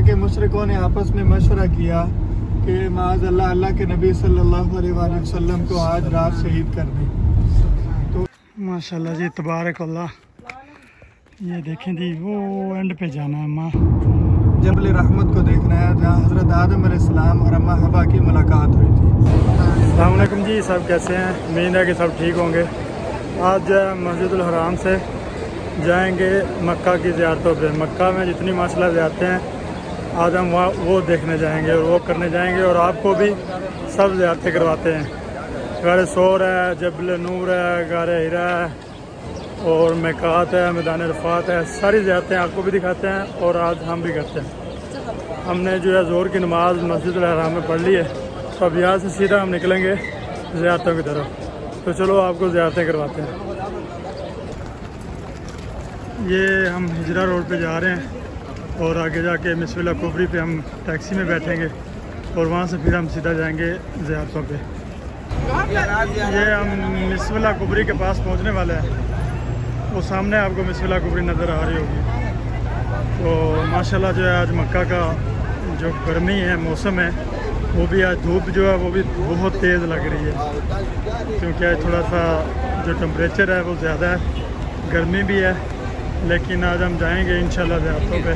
के मुशरिकों ने आपस में मशवरा किया कि माज़ अल्लाह अल्लाह के नबी सल्लल्लाहु अलैहि वसल्लम को आज रात शहीद कर दें। तो माशाल्लाह जी तबारक अल्लाह, ये देखें जी वो एंड पे जाना है अम्मा जबल रहमत को देखना है, जहाँ हज़रत आदम अलैहिस्सलाम और अम्मा हवा की मुलाकात हुई थी। अस्सलाम वालेकुम जी, सब कैसे हैं? उम्मीद है कि सब ठीक होंगे। आज मस्जिदुल हराम से जाएंगे मक्का की ज़ियारतों पे। मक्का में जितनी माशाल्लाह ज़ियारतें हैं आज हम वहाँ वो देखने जाएंगे और वो करने जाएंगे, और आपको भी सब ज़ियारतें करवाते हैं। गार सोर है, जबल नूर है, गार हिरा है और मिकात है, मैदान अरफात है, सारी ज़ियारतें आपको भी दिखाते हैं और आज हम भी करते हैं। हमने जो है ज़ोहर की नमाज़ मस्जिदुल हराम में पढ़ ली है, तो अब यहाँ से सीधा हम निकलेंगे ज़ियारतों की तरफ। तो चलो आपको ज़ियारतें करवाते हैं। ये हम हिजरा रोड पे जा रहे हैं और आगे जाके मिसविला कुबरी पे हम टैक्सी में बैठेंगे और वहाँ से फिर हम सीधा जाएंगे ज़ियारतों पे। ये हम मिसविला कुबरी के पास पहुँचने वाले हैं। वो सामने आपको मिसविला कुबरी नज़र आ रही होगी। तो माशाल्लाह जो है आज मक्का का जो गर्मी है मौसम है, वो भी आज धूप जो है वो भी बहुत तेज़ लग रही है, क्योंकि आज थोड़ा सा जो टेम्परेचर है वो ज़्यादा है, गर्मी भी है। लेकिन आज हम जाएंगे इंशाल्लाह ज़ियारतों पे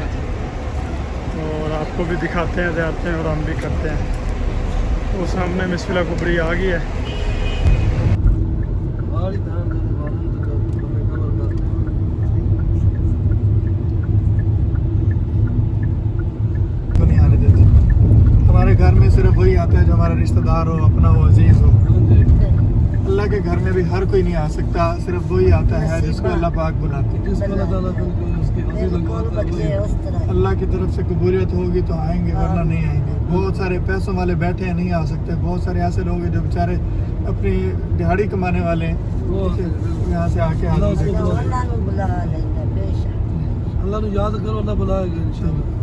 और आपको भी दिखाते हैं ज़ियारतें और हम भी करते हैं। वो सामने मिसविला कुबरी आ गई है। हमारे घर में सिर्फ वही आता है जो हमारा रिश्तेदार हो, अपना हो, अजीज हो। अल्लाह के घर में भी हर कोई नहीं आ सकता, सिर्फ वही आता है जिसको अल्लाह पाक बुलाते हैं। अल्लाह की तरफ से कबूलियत होगी तो आएंगे, वरना नहीं आएंगे। बहुत सारे पैसों वाले बैठे हैं, नहीं आ सकते। बहुत सारे ऐसे लोग हैं जो बेचारे अपनी दिहाड़ी कमाने वाले हैं, यहाँ से आके अल्लाह याद करो, अल्लाह बुलाएगा इंशाल्लाह।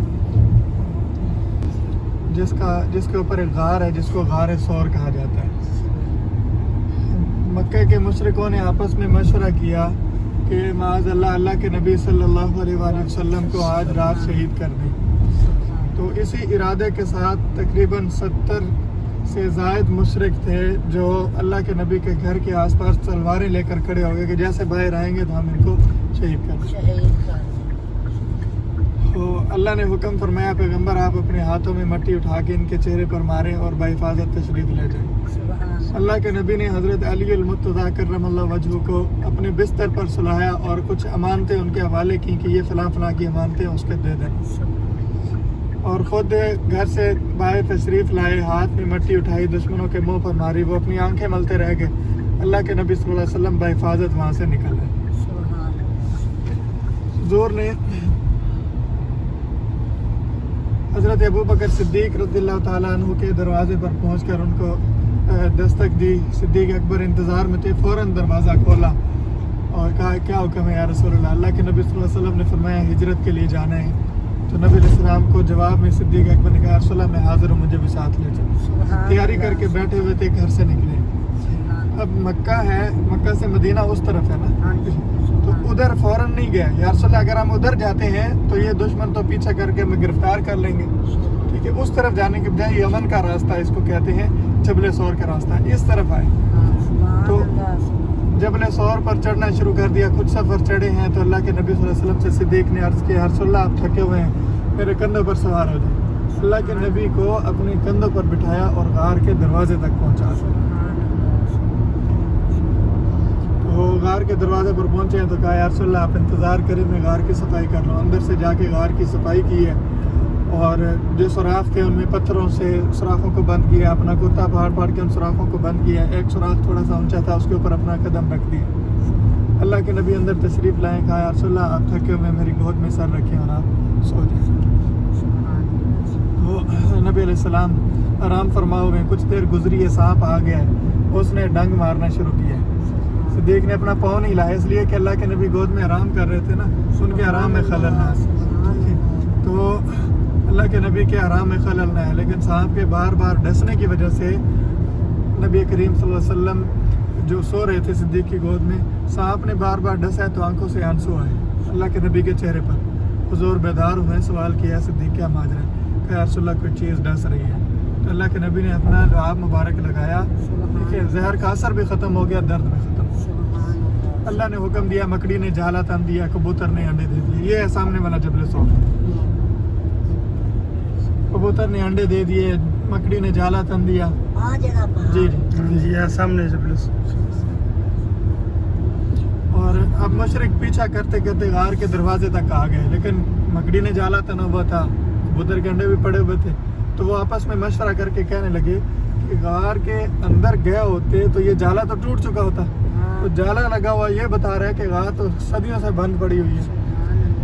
जिसके ऊपर एक गार है, जिसको गार सौर कहा जाता है। मक्के के मुशरिकों ने आपस में मशवरा किया कि माज़ अल्लाह अल्लाह के नबी सल्लल्लाहु अलैहि वसल्लम को आज रात शहीद कर दें। तो इसी इरादे के साथ तकरीबन 70 से ज़ायद मुशरिक थे जो अल्लाह के नबी के घर के आसपास तलवारें लेकर खड़े हो गए कि जैसे बाहर आएंगे तो हम इनको शहीद कर दें। तो अल्लाह ने हुक्म फरमाया, पैगंबर आप अपने हाथों में मट्टी उठा के इनके चेहरे पर मारें और बाहिफाजत तशरीफ ले जाएं। अल्लाह के नबी ने हज़रत अली अल-मुर्तज़ा करमल्लाहु वजहू को अपने बिस्तर पर सुलाया और कुछ अमानतें उनके हवाले की कि ये फ़लाँ फ़लाँ की अमानतें उसके दे दें, और ख़ुद घर से बाहर तशरीफ़ लाए, हाथ में मट्टी उठाई, दुश्मनों के मुँह पर मारी, वो अपनी आंखें मलते रह गए। अल्लाह के नबी सल्लल्लाहु अलैहि वसल्लम बाहिफाजत वहाँ से निकल गए। ज़ोर ने हज़रत अबू बकर सिद्दीक़ रज़ियल्लाहु ताला अन्हु के दरवाज़े पर पहुंचकर उनको दस्तक दी। सिद्दीक़ अकबर इंतज़ार में थे, फ़ौरन दरवाज़ा खोला और कहा क्या हुक्म है या रसूलल्लाह। अल्लाह के नबी सल्लल्लाहु अलैहि वसल्लम ने फरमाया हिजरत के लिए जाना है। तो नबी अलैहिस्सलाम को जवाब में सिद्दीक़ अकबर ने कहा रसूलल्लाह मैं हाज़िर हूँ, मुझे भी साथ ले जाओ। तैयारी करके बैठे हुए थे, घर से निकले। अब मक्का है, मक्का से मदीना उस तरफ है ना, तो उधर फ़ौरन नहीं गया। या रसूलल्लाह अगर हम उधर जाते हैं तो ये दुश्मन तो पीछा करके हमें गिरफ्तार कर लेंगे, ठीक है। उस तरफ जाने के बजाय यमन का रास्ता, इसको कहते हैं जबल सौर का रास्ता, इस तरफ आए। तो जबल सौर पर चढ़ना शुरू कर दिया। कुछ सफ़र चढ़े हैं तो अल्लाह के नबी सल्लल्लाहु अलैहि वसल्लम से सिद्दीक़ ने अर्ज़ किया रसूलल्लाह आप थके हुए हैं, मेरे कंधों पर सवार हो जाए। अल्लाह के नबी को अपने कंधों पर बिठाया और गार के दरवाजे तक पहुँचा। वो गार के दरवाजे पर पहुंचे हैं तो कहा यार रसूलल्लाह आप इंतज़ार करें, मैं गार की सफाई कर लूँ। अंदर से जाके गार की सफाई की है और जो सुराख थे उनमें पत्थरों से सुराखों को बंद किया, अपना कुर्ता फाड़ के उन सुराखों को बंद किया। एक सुराख थोड़ा सा ऊंचा था, उसके ऊपर अपना कदम रख दिया। अल्लाह के नबी अंदर तशरीफ़ लाए, कहा यार रसूलल्लाह आप थके हुए मेरी गोद में सर रखें और आप सो जाएं। वो नबी अलैहिस्सलाम आराम फरमा हुए। कुछ देर गुजरी है, सांप आ गया है, उसने डंग मारना शुरू किया। सिद्दीक़ ने अपना पाँव नहीं लाया, इसलिए कि अल्लाह के नबी गोद में आराम कर रहे थे ना, उनके आराम में खलल ना। तो अल्लाह के नबी के आराम में खलल ना है, लेकिन सांप के बार बार डसने की वजह से नबी करीम सल्लल्लाहु अलैहि वसल्लम जो सो रहे थे सिद्दीक़ की गोद में, सांप ने बार बार डसा है तो आंखों से आंसू आए अल्लाह के नबी के चेहरे पर। हुजूर बेदार हुए, सवाल किया सिद्दीक क्या माजरा है, कहा रसूलुल्लाह कोई चीज़ डस रही है। तो अल्लाह के नबी ने अपना लुआब मुबारक लगाया, देखिए जहर का असर भी ख़त्म हो गया, दर्द भी ख़त्म। अल्लाह ने हुक्म दिया, मकड़ी ने जाला तन दिया, कबूतर ने अंडे दे दिए। ये है सामने वाला जबल सौर, कबूतर ने अंडे दे दिए, मकड़ी ने जाला तन दिया। जी जी जी, ये सामने जबल सौर। और अब मशरक पीछा करते करते गार के दरवाजे तक आ गए, लेकिन मकड़ी ने जाला तना हुआ था, कबूतर के अंडे भी पड़े हुए थे। तो वो आपस में मशवरा करके कहने लगे कि गार के अंदर गए होते तो ये जाला तो टूट चुका होता। तो जाला लगा हुआ ये बता रहा है कि गार तो सदियों से बंद पड़ी हुई है।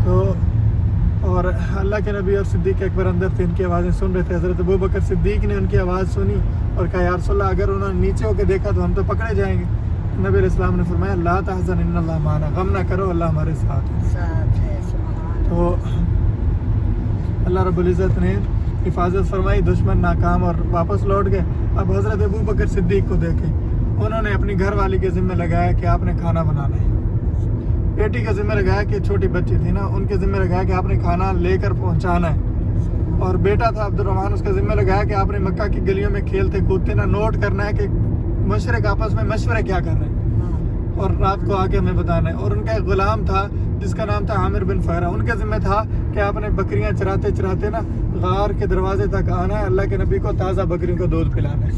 तो और अल्लाह के नबी और सिद्दीक अकबर अंदर थे, इनकी आवाज़ें सुन रहे थे। हज़रत अबू बकर सिद्दीक ने उनकी आवाज़ सुनी और कहा, या रसूलल्लाह अगर उन्होंने नीचे होकर देखा तो हम तो पकड़े जाएंगे। नबी अलैहिस्सलाम ने फरमाया, ला तहज़न इन्नल्लाह माना, गम ना करो, अल्लाह हमारे साथ है। तो अल्लाह रब्बुल इज़्ज़त ने हिफाजत फरमाई, दुश्मन नाकाम और वापस लौट गए। अब हज़रत अबू बकर सिद्दीक को देखे, उन्होंने अपनी घर वाली के ज़िम्मे लगाया कि आपने खाना बनाना है। बेटी के ज़िम्मे लगाया कि छोटी बच्ची थी ना, उनके ज़िम्मे लगाया कि आपने खाना लेकर पहुंचाना है। और बेटा था अब्दुर्रहमान, उसके ज़िम्मे लगाया कि आपने मक्का की गलियों में खेलते कूदते ना नोट करना है कि मशरक आपस में मशवरे क्या कर रहे हैं, और रात को आके हमें बताना है। और उनका एक गुलाम था जिसका नाम था आमिर बिन फहरा, उनके ज़िम्मे था कि आपने बकरियां चराते चराते ना गार के दरवाजे तक आना है, अल्लाह के नबी को ताज़ा बकरियों को दूध पिलाना है।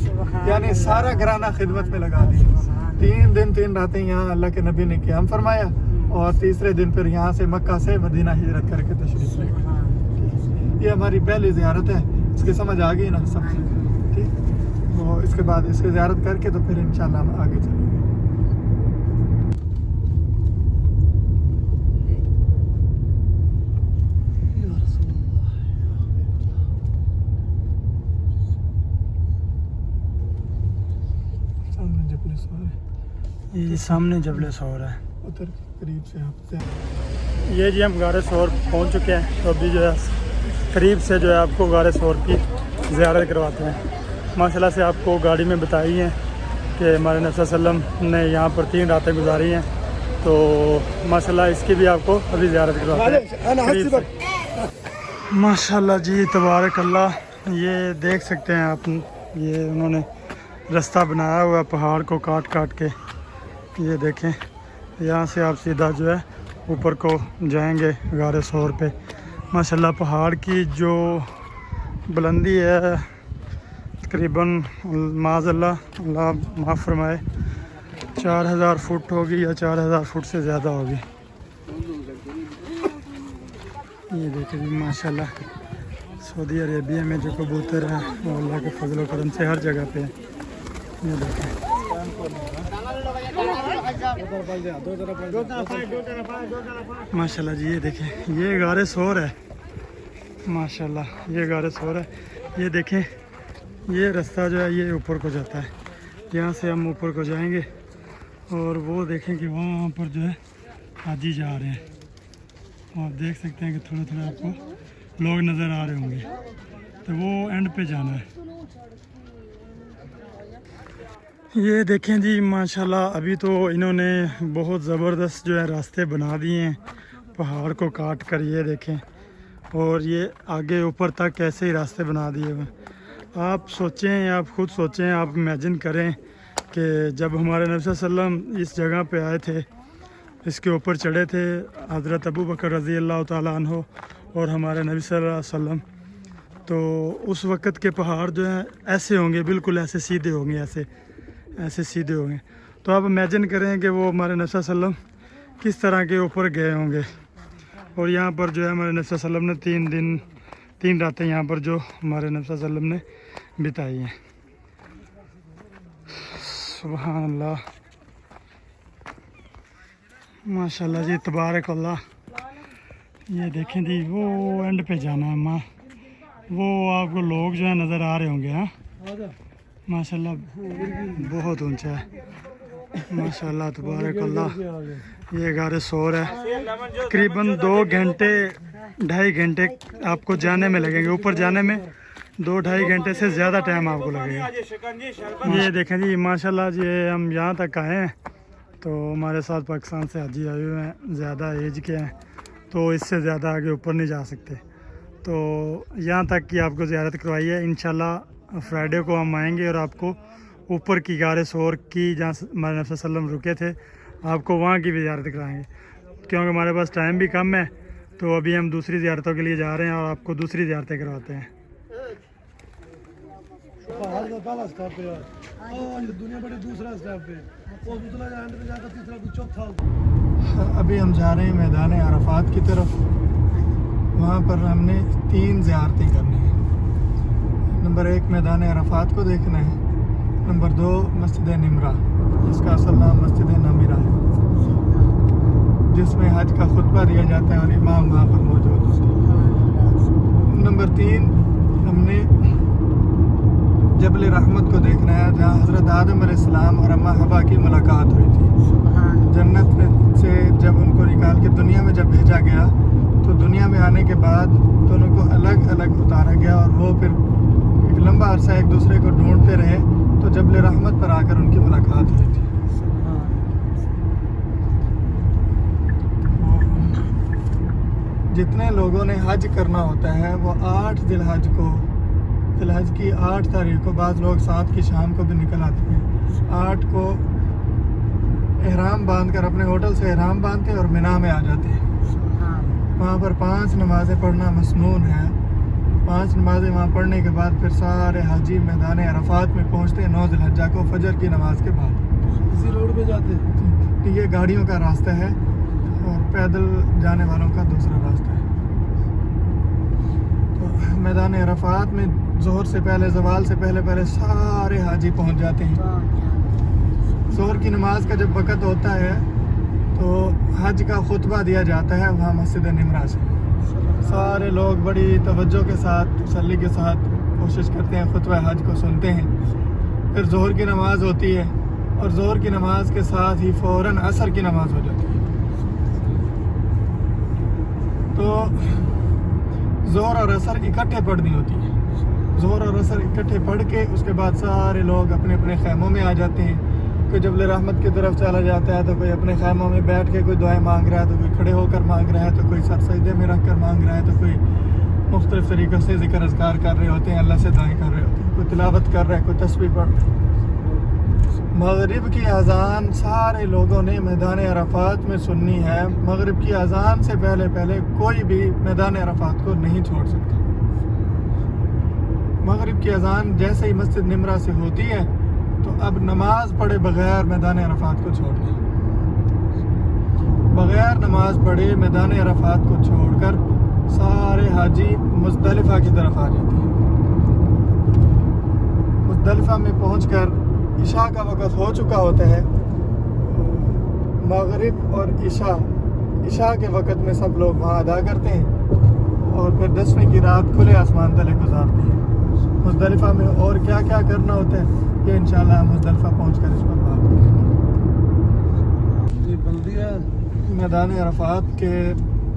यानी सारा घराना खिदमत में लगा दिया। 3 दिन 3 रातें यहाँ अल्लाह के नबी ने क़याम फरमाया, और तीसरे दिन फिर यहाँ से मक्का से मदीना हिजरत करके तशरीफ़ ले गए। ये हमारी पहली ज़ियारत है, इसकी समझ आ गई ना सब, ठीक। तो इसके बाद इसकी ज़ियारत करके तो फिर इंशाल्लाह हम आगे चलेंगे। ये सामने जबल सौर है, उधर करीब से आपसे। ये जी हम गारे सौर पहुंच चुके हैं। तो अभी जो है करीब से जो है आपको गारे सौर की ज़ियारत करवाते हैं। माशाल्लाह से आपको गाड़ी में बताई हैं कि हमारे नबी सल्लल्लाहु अलैहि वसल्लम ने यहाँ पर 3 रातें गुजारी हैं। तो माशाल्लाह इसकी भी आपको अभी ज़ियारत करवाते हैं। माशाल्लाह जी तबारक अल्लाह। ये देख सकते हैं आप, ये उन्होंने रास्ता बनाया हुआ है पहाड़ को काट काट के। ये देखें, यहाँ से आप सीधा जो है ऊपर को जाएंगे गारे सौर पे। माशाल्लाह पहाड़ की जो बुलंदी है तकरीबन माज़अल्लाह अल्लाह माफ़ फरमाए 4000 फुट होगी या 4000 फुट से ज़्यादा होगी। ये देखें जी माशाल्लाह सऊदी अरेबिया में जो कबूतर है वो अल्लाह के फजल व करम से हर जगह पे है। ये देखें माशाल्लाह जी। ये देखें ये गारे सौर है, माशाल्लाह ये गारे सौर है। ये देखें ये रास्ता जो है ये ऊपर को जाता है, यहाँ से हम ऊपर को जाएंगे। और वो देखें कि वहाँ पर जो है हाजी जा रहे हैं, और देख सकते हैं कि थोड़ा थोड़ा आपको लोग नज़र आ रहे होंगे। तो वो एंड पे जाना है। ये देखें जी माशाल्लाह अभी तो इन्होंने बहुत ज़बरदस्त जो है रास्ते बना दिए हैं पहाड़ को काट कर। ये देखें, और ये आगे ऊपर तक कैसे ही रास्ते बना दिए हुए। आप सोचें, आप खुद सोचें, आप इमेजिन करें कि जब हमारे नबी सल्लल्लाहु अलैहि वसल्लम इस जगह पे आए थे, इसके ऊपर चढ़े थे हज़रत अबू बकर रज़ी अल्लाह ताला अन्हु और हमारे नबी सल्लल्लाहु अलैहि वसल्लम, तो उस वक़्त के पहाड़ जो हैं ऐसे होंगे, बिल्कुल ऐसे सीधे होंगे, ऐसे सीधे होंगे। तो आप इमेजिन करें कि वो हमारे नबी सल्लल्लाहु अलैहि वसल्लम किस तरह के ऊपर गए होंगे। और यहाँ पर जो है हमारे नबी सल्लल्लाहु अलैहि वसल्लम ने 3 दिन 3 रातें यहाँ पर जो हमारे नबी सल्लल्लाहु अलैहि वसल्लम ने बिताई हैं। सुभान अल्लाह माशाल्लाह जी तबारक अल्लाह। ये देखें जी वो एंड पे जाना है माँ, वो आपको लोग जो है नज़र आ रहे होंगे। हाँ माशाल्लाह बहुत ऊंचा है माशाल्लाह तबारक अल्लाह। ये गारे सौर है, तकरीबन 2 घंटे 2.5 घंटे आपको जाने में लगेंगे, ऊपर जाने में 2-2.5 घंटे से ज़्यादा टाइम आपको लगेगा। ये देखें जी माशाल्लाह जी हम यहाँ तक आए हैं। तो हमारे साथ पाकिस्तान से हाजी आए हुए हैं, ज़्यादा एज के हैं तो इससे ज़्यादा आगे ऊपर नहीं जा सकते। तो यहाँ तक कि आपको ज़ियारत करवाई है। इंशाल्लाह फ्राइडे को हम आएंगे और आपको ऊपर की गारे सोर की जहाँ हमारे नबी सल्लल्लाहु अलैहि वसल्लम रुके थे, आपको वहाँ की भी ज़ियारत कराएंगे। क्योंकि हमारे पास टाइम भी कम है, तो अभी हम दूसरी ज़ियारतों के लिए जा रहे हैं और आपको दूसरी ज़ियारतें करवाते हैं। पहाड़ का पहला स्टॉप पे यार, ये दुनिया बड़ी दूसरा स्टॉप पे, वो दूसरा एंड पे जाकर तीसरा भी चौथा। अभी हम जा रहे हैं मैदान अरफात की तरफ। वहाँ पर हमने 3 ज़ियारतें करनी है। नंबर 1 मैदान अरफात को देखना है। नंबर 2 मस्जिद निमरा, जिसका असल नाम मस्जिद नमीरा है, जिसमें हज का खुतबा दिया जाता है और इमाम वहाँ पर मौजूद होते हैं। नंबर 3 हमने जबल रहमत को देखना है, जहाँ हज़रत आदम अलैहिस्सलाम और अम्मा हवा की मुलाकात हुई थी। जन्नत में से जब उनको निकाल के दुनिया में जब भेजा गया, तो दुनिया में आने के बाद दोनों को अलग अलग उतारा गया और वो फिर एक लंबा अरसा एक दूसरे को ढूंढते रहे। तो जबल रहमत पर आकर उनकी मुलाकात हुई थी। जितने लोगों ने हज करना होता है वो 8 जिलहज की 8 तारीख को, बाद लोग 7 की शाम को भी निकल आते हैं। 8 को एहराम बांध कर अपने होटल से एहराम बांधते हैं और मिना में आ जाते हैं। वहाँ पर 5 नमाज़ें पढ़ना मसनून है। 5 नमाज़ें वहाँ पढ़ने के बाद फिर सारे हाजी मैदान अरफात में पहुँचते हैं 9 जिलहज्जा को फजर की नमाज के बाद। इसी रोड पे जाते हैं। ये गाड़ियों का रास्ता है और पैदल जाने वालों का दूसरा रास्ता है। तो मैदान अरफात में ज़ोहर से पहले, ज़वाल से पहले सारे हाजी पहुँच जाते हैं। ज़ोहर की नमाज का जब वक़्त होता है तो हज का खुतबा दिया जाता है वहाँ मस्जिद निमरा से। सारे लोग बड़ी तवज्जो के साथ, तसल्ली के साथ कोशिश करते हैं, खुतबा हज को सुनते हैं। फिर ज़ोहर की नमाज़ होती है और ज़ोहर की नमाज के साथ ही फ़ौरन असर की नमाज़ हो जाती है। तो ज़ोहर और असर इकट्ठे पढ़नी होती है। ज़ोहर और असर इकट्ठे पढ़ के उसके बाद सारे लोग अपने अपने खैमों में आ जाते हैं। कोई जबल रहमत की तरफ चला जाता है, तो कोई अपने खैमों में बैठ के कोई दुआएं मांग रहा है, तो कोई खड़े होकर मांग रहा है, तो कोई सर सजदे में रख कर मांग रहा है, तो कोई मुख्तलिफ़ तरीक़ों से ज़िक्र अज़कार कर रहे होते हैं, अल्लाह से दुआएं कर रहे होते हैं, कोई तिलावत कर रहा है, कोई तस्बीह पढ़ रहा है। मगरिब की अज़ान सारे लोगों ने मैदान अरफात में सुननी है। मगरिब की अज़ान से पहले कोई भी मैदान अरफात को नहीं छोड़ सकता। मगरिब की अज़ान जैसे ही मस्जिद निमरा से होती है, तो अब नमाज पढ़े बगैर मैदान अरफात को छोड़ दें। बगैर नमाज पढ़े मैदान अरफात को छोड़कर सारे हाजी मुज़दलिफ़ा की तरफ आ जाते हैं। मुज़दलिफ़ा में पहुंचकर इशा का वक़्त हो चुका होता है। मगरिब और इशा के वक़्त में सब लोग वहाँ अदा करते हैं और फिर 10वीं की रात खुले आसमान तले गुजारते हैं। मुज़दलिफ़ा में और क्या क्या करना होता है, ये इंशाल्लाह हम मुज़दलिफ़ा पहुँचकर इस पर बात करेंगे। मैदान अरफात के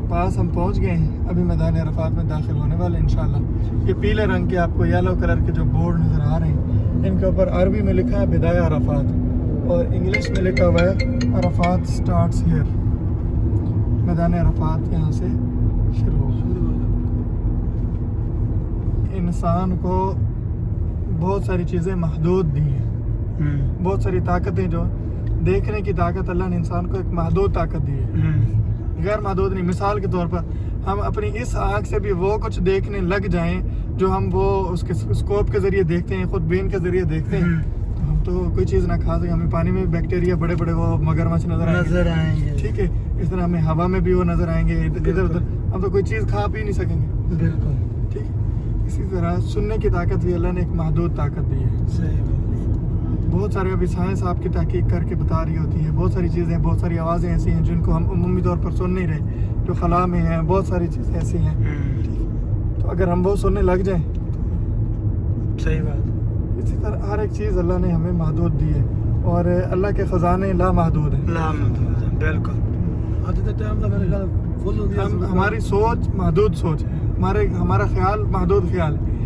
पास हम पहुँच गए हैं। अभी मैदान अरफात में दाखिल होने वाले इंशाल्लाह। ये पीले रंग के आपको येलो कलर के जो बोर्ड नज़र आ रहे हैं, इनके ऊपर अरबी में लिखा है बिदाया अरफात और इंग्लिश में लिखा हुआ है अरफात स्टार्ट्स हियर। मैदान अरफात यहाँ से शुरू हो। इंसान को बहुत सारी चीज़ें महदूद दी हैं। बहुत सारी ताकतें, जो देखने की ताकत अल्लाह ने इंसान को एक महदूद ताकत दी है, गैर महदूद नहीं। मिसाल के तौर पर हम अपनी इस आँख से भी वो कुछ देखने लग जाएं जो हम वो उसके स्कोप के ज़रिए देखते हैं, खुद बीन के ज़रिए देखते हैं, तो हम तो कोई चीज़ ना खा सकें। हमें पानी में बैक्टीरिया बड़े बड़े वो मगरमच्छ नज़र आएंगे, ठीक है। इस तरह हमें हवा में भी वो नज़र आएंगे, इधर उधर हम तो कोई चीज़ खा पी नहीं सकेंगे, बिल्कुल ठीक है। इसी तरह सुनने की ताकत भी अल्लाह ने एक महदूद ताकत दी है। सही। बहुत सारे अभी साइंस आपकी तहकीक करके बता रही होती है, बहुत सारी चीज़ें, बहुत सारी आवाज़ें ऐसी हैं जिनको हम उम्मी तौर पर सुन नहीं रहे, जो खला में हैं। बहुत सारी चीज़ें ऐसी हैं, तो अगर हम वो सुनने लग जाएं, सही बात। इसी तरह हर एक चीज़ अल्लाह ने हमें महदूद दी है और अल्लाह के ख़जाने लामहदूद हैं। बिल्कुल। आज के टाइम का मेरे ख्याल फुल हो गया। हमारी सोच महदूद सोच है, हमारा ख्याल महदूद ख्याल है,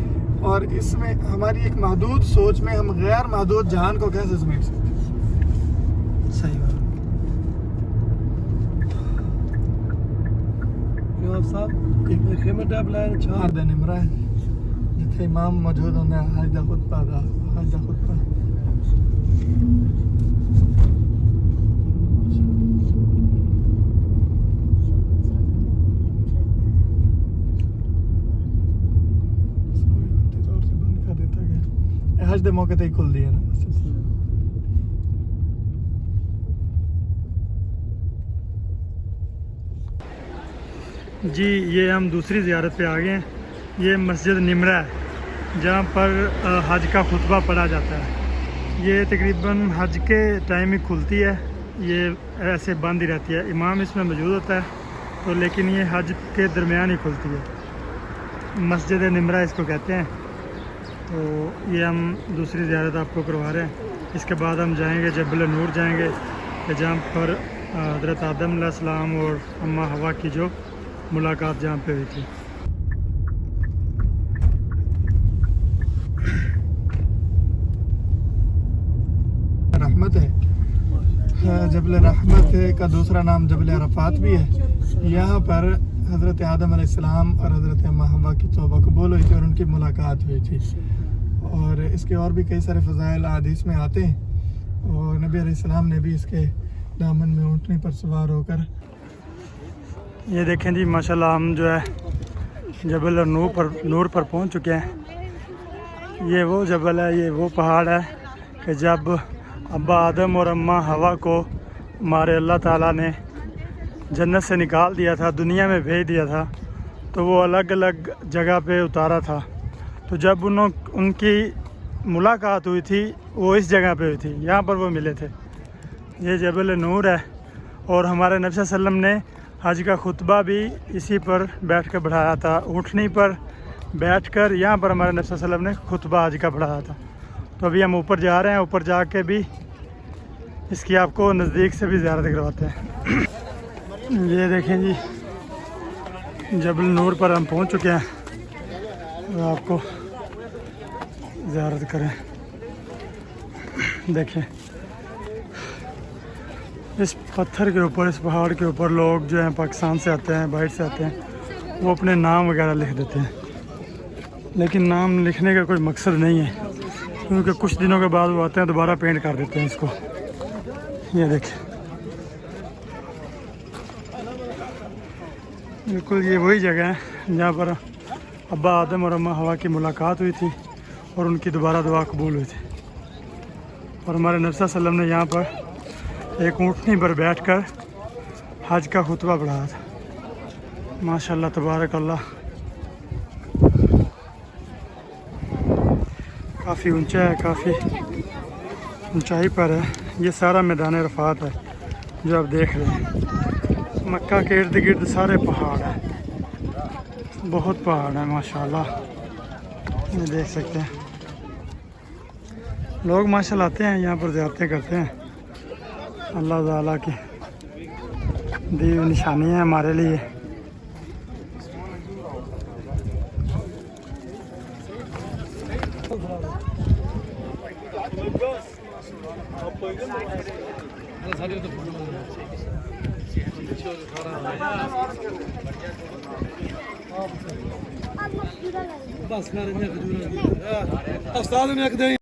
और इसमें हमारी एक महदूद सोच में हम गैर महदूद जहान को कैसे समेट सकते हैं। सही बात। साहब खेमे टैप लाइन छा د نمره جتھے امام موجود ہوندے حج دا خطبہ حج دے موقع تے ہی کھل دی ہے نا. جی یہ ہم دوسری زیارت پہ آ گئے ہیں. یہ مسجد نمرہ ہے جہاں پر حج کا خطبہ پڑھا جاتا ہے. یہ تقریباً حج کے ٹائم ہی کھلتی ہے, یہ ایسے بند ہی رہتی ہے. امام اس میں موجود ہوتا ہے تو لیکن یہ حج کے درمیان ہی کھلتی ہے. مسجد نمرہ اس کو کہتے ہیں. تو یہ ہم دوسری زیارت آپ کو کروا رہے ہیں. اس کے بعد ہم جائیں گے جبل نور جائیں گے کہ جہاں پر حضرت آدم علیہ السلام اور اماں حوا کی جو ملاقات جہاں پہ ہوئی تھی. رحمت ہے, جبل رحمت کا دوسرا نام جبل عرفات بھی ہے. یہاں پر حضرت آدم علیہ السلام اور حضرت اماں حوا کی توبہ قبول ہوئی تھی اور ان کی ملاقات ہوئی تھی. اور اس کے اور بھی کئی سارے فضائل حدیث میں آتے ہیں, اور نبی علیہ السلام نے بھی اس کے دامن میں اونٹنی پر سوار ہو کر. یہ دیکھیں جی ماشاءاللہ ہم جو ہے جبل نور پر پہنچ چکے ہیں. یہ وہ جبل ہے, یہ وہ پہاڑ ہے کہ جب ابا آدم اور اماں حوا کو ہمارے اللہ تعالیٰ نے جنت سے نکال دیا تھا, دنیا میں بھیج دیا تھا, تو وہ الگ الگ جگہ پہ اتارا تھا. تو جب ان کی ملاقات ہوئی تھی وہ اس جگہ پہ ہوئی تھی, یہاں پر وہ ملے تھے. یہ جبل نور ہے اور ہمارے نبی صلی اللہ علیہ وسلم نے حج کا خطبہ بھی اسی پر بیٹھ کر پڑھایا تھا. اونٹنی پر بیٹھ کر یہاں پر ہمارے نبی صلی اللہ علیہ وسلم نے خطبہ حج کا پڑھایا تھا. تو ابھی ہم اوپر جا رہے ہیں, اوپر جا کے بھی اس کی آپ کو نزدیک سے بھی زیارت کرواتے ہیں. یہ دیکھیں جی جبل نور پر ہم پہنچ چکے ہیں اور آپ کو زیارت کریں. دیکھیں اس پتھر کے اوپر, اس پہاڑ کے اوپر لوگ جو ہیں پاکستان سے آتے ہیں, باہر سے آتے ہیں, وہ اپنے نام وغیرہ لکھ دیتے ہیں. لیکن نام لکھنے کا کوئی مقصد نہیں ہے, کیونکہ کچھ دنوں کے بعد وہ آتے ہیں دوبارہ پینٹ کر دیتے ہیں اس کو. یہ دیکھیں بالکل یہ وہی جگہ ہے جہاں پر ابا آدم اور اماں حوا کی ملاقات ہوئی تھی اور ان کی دوبارہ دعا قبول ہوئی تھی. اور ہمارے نبی صلی اللہ علیہ وسلم نے یہاں پر ایک اونٹنی پر بیٹھ کر حج کا خطبہ پڑھایا تھا. ماشاءاللہ تبارک اللہ, کافی اونچا ہے, کافی اونچائی پر ہے. یہ سارا میدان عرفات ہے جو آپ دیکھ رہے ہیں. مکہ کے ارد گرد سارے پہاڑ ہیں, بہت پہاڑ ہیں ماشاءاللہ. یہ دیکھ سکتے ہیں لوگ ماشاءاللہ آتے ہیں یہاں پر زیارتیں کرتے ہیں. اللہ تعالیٰ کی دی ہوئی نشانی ہے ہمارے لیے. بس استاد نے